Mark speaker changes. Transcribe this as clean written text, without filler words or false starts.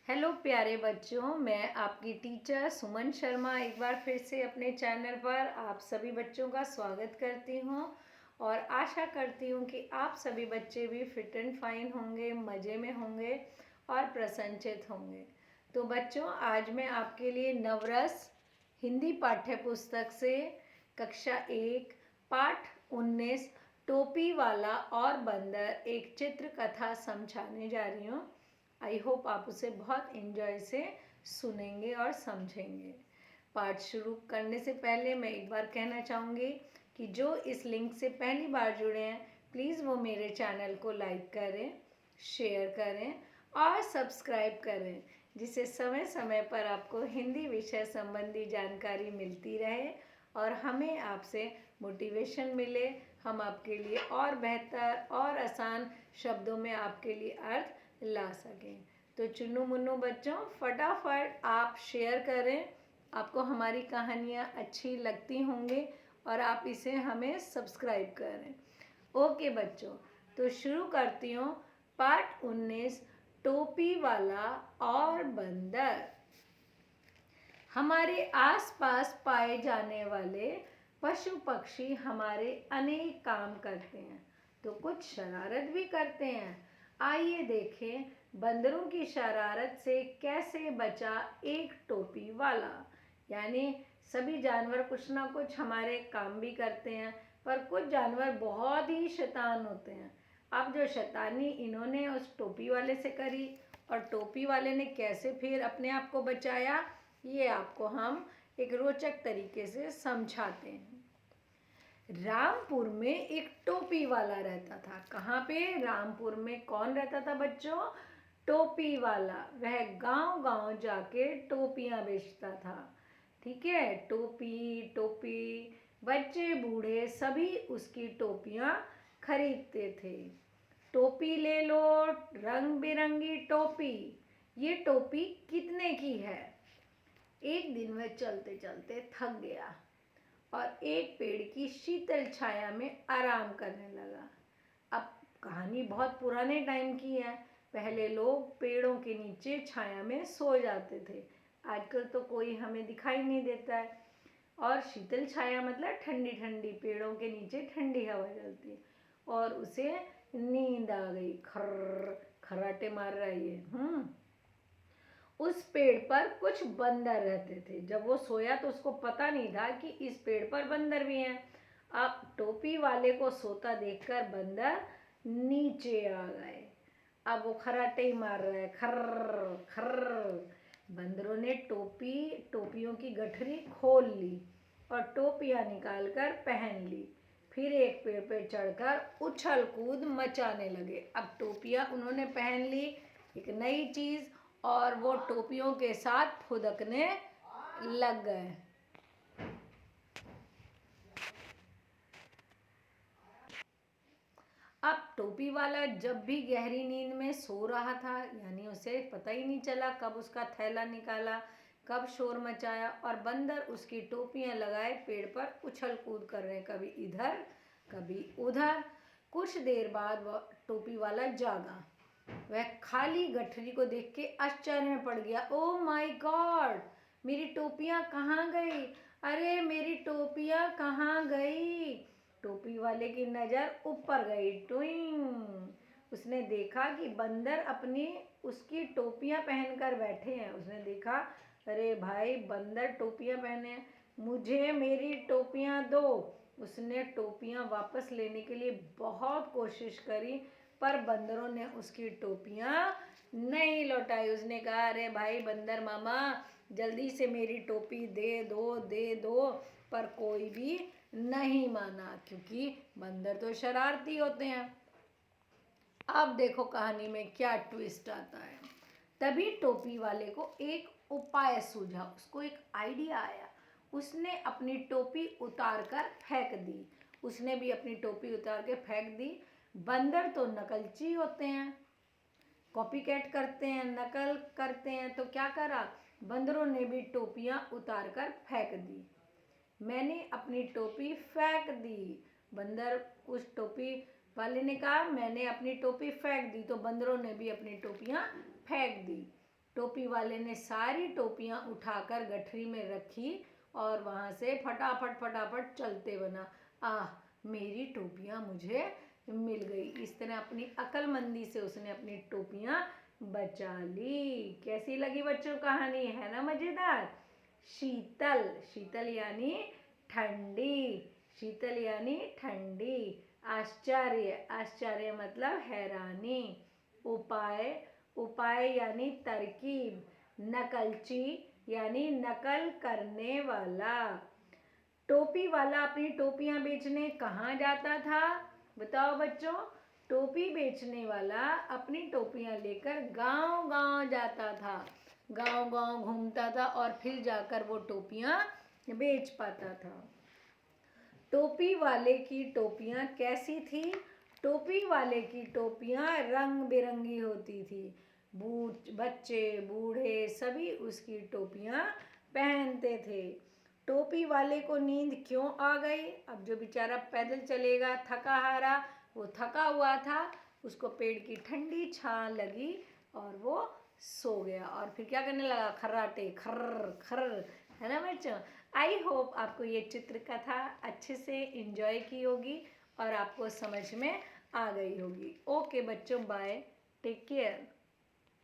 Speaker 1: Hello प्यारे बच्चों, मैं आपकी टीचर सुमन शर्मा एक बार फिर से अपने चैनल पर आप सभी बच्चों का स्वागत करती हूँ और आशा करती हूँ कि आप सभी बच्चे भी फिट एंड फाइन होंगे, मज़े में होंगे और प्रसन्नचित होंगे। तो बच्चों, आज मैं आपके लिए नवरस हिंदी पाठ्य पुस्तक से कक्षा 1 पाठ 19 टोपी वाला और बंदर एक चित्र कथा समझाने जा रही हूँ। आई होप आप उसे बहुत एंजॉय से सुनेंगे और समझेंगे। पाठ शुरू करने से पहले मैं एक बार कहना चाहूँगी कि जो इस लिंक से पहली बार जुड़े हैं प्लीज़ वो मेरे चैनल को लाइक करें, शेयर करें और सब्सक्राइब करें, जिससे समय समय पर आपको हिंदी विषय संबंधी जानकारी मिलती रहे और हमें आपसे मोटिवेशन मिले, हम आपके लिए और बेहतर और आसान शब्दों में आपके लिए अर्थ ला सकें। तो चुन्नू मुन्नू बच्चों, फटाफट आप शेयर करें। आपको हमारी कहानियाँ अच्छी लगती होंगी और आप इसे हमें सब्सक्राइब करें। ओके बच्चों, तो शुरू करती हूँ। पाठ 19 टोपी वाला और बंदर। हमारे आसपास पाए जाने वाले पशु पक्षी हमारे अनेक काम करते हैं तो कुछ शरारत भी करते हैं। आइए देखें बंदरों की शरारत से कैसे बचा एक टोपी वाला। यानी सभी जानवर कुछ ना कुछ हमारे काम भी करते हैं, पर कुछ जानवर बहुत ही शैतान होते हैं। अब जो शैतानी इन्होंने उस टोपी वाले से करी और टोपी वाले ने कैसे फिर अपने आप को बचाया, ये आपको हम एक रोचक तरीके से समझाते हैं। रामपुर में एक टोपी वाला रहता था। कहाँ पे? रामपुर में कौन रहता था बच्चों? टोपी वाला। वह गांव गांव जाके टोपियां बेचता था। ठीक है, टोपी टोपी, बच्चे बूढ़े सभी उसकी टोपियां खरीदते थे। टोपी ले लो, रंग बिरंगी टोपी, ये टोपी कितने की है? एक दिन वह चलते चलते थक गया और एक पेड़ की शीतल छाया में आराम करने लगा। अब कहानी बहुत पुराने टाइम की है। पहले लोग पेड़ों के नीचे छाया में सो जाते थे। आजकल तो कोई हमें दिखाई नहीं देता है। और शीतल छाया मतलब ठंडी ठंडी, पेड़ों के नीचे ठंडी हवा चलती है और उसे नींद आ गई। खर्र खर्राटे मार रहा है ये। उस पेड़ पर कुछ बंदर रहते थे। जब वो सोया तो उसको पता नहीं था कि इस पेड़ पर बंदर भी हैं। अब टोपी वाले को सोता देखकर बंदर नीचे आ गए। अब वो खर्राटे ही मार रहा है, खर्र खर्र। बंदरों ने टोपियों की गठरी खोल ली और टोपियां निकालकर पहन ली। फिर एक पेड़ पे चढ़कर उछल कूद मचाने लगे। अब टोपियां उन्होंने पहन ली, एक नई चीज, और वो टोपियों के साथ फुदकने लग गए। अब टोपी वाला जब भी गहरी नींद में सो रहा था, यानी उसे पता ही नहीं चला कब उसका थैला निकाला, कब शोर मचाया, और बंदर उसकी टोपियां लगाए पेड़ पर उछल कूद कर रहे, कभी इधर कभी उधर। कुछ देर बाद वह टोपी वाला जागा। वह खाली गठरी को देख के आश्चर्य में पड़ गया। ओह माय गॉड, मेरी टोपियां कहाँ गई? अरे मेरी टोपियां कहाँ गई? टोपी वाले की नज़र ऊपर गई। टुइंग। उसने देखा कि बंदर अपनी उसकी टोपियां पहनकर बैठे हैं। उसने देखा, अरे भाई बंदर टोपियां पहने हैं, मुझे मेरी टोपियां दो। उसने टोपियां वापस लेने के लिए बहुत कोशिश करी, पर बंदरों ने उसकी टोपियां नहीं लौटाई। उसने कहा, अरे भाई बंदर मामा, जल्दी से मेरी टोपी दे दो, पर कोई भी नहीं माना, क्योंकि बंदर तो शरारती होते हैं। अब देखो कहानी में क्या ट्विस्ट आता है। तभी टोपी वाले को एक उपाय सूझा, उसको एक आइडिया आया। उसने अपनी टोपी उतार कर फेंक दी। उसने भी अपनी टोपी उतार के फेंक दी। बंदर तो नकलची होते हैं, कॉपी कैट करते हैं, नकल करते हैं, तो क्या करा, बंदरों ने भी टोपियां उतार कर फेंक दी। मैंने अपनी टोपी फेंक दी। बंदर उस टोपी वाले ने कहा, मैंने अपनी टोपी फेंक दी, तो बंदरों ने भी अपनी टोपियां फेंक दी। टोपी वाले ने सारी टोपियां उठाकर गठरी में रखी और वहां से फटाफट फटाफट चलते बना। मेरी टोपियां मुझे मिल गई। इस तरह अपनी अक्लमंदी से उसने अपनी टोपियां बचा ली। कैसी लगी बच्चों कहानी, है ना मजेदार। शीतल, शीतल यानी ठंडी, शीतल यानी ठंडी। आश्चर्य, आश्चर्य मतलब हैरानी। उपाय, उपाय यानी तरकीब। नकलची यानी नकल करने वाला। टोपी वाला अपनी टोपियां बेचने कहाँ जाता था, बताओ बच्चों। टोपी बेचने वाला अपनी टोपियां लेकर गांव गांव जाता था, गांव गांव घूमता था और फिर जाकर वो टोपियां बेच पाता था। टोपी वाले की टोपियां कैसी थी। टोपी वाले की टोपियां रंग बिरंगी होती थी। बच्चे बूढ़े सभी उसकी टोपियां पहनते थे। टोपी वाले को नींद क्यों आ गई। अब जो बेचारा पैदल चलेगा थका हारा, वो थका हुआ था, उसको पेड़ की ठंडी छां लगी और वो सो गया और फिर क्या करने लगा, खर्राटे खर्र खर्र, है ना बच्चों। आई होप आपको ये चित्र कथा अच्छे से एंजॉय की होगी और आपको समझ में आ गई होगी। ओके बच्चों, बाय, टेक केयर।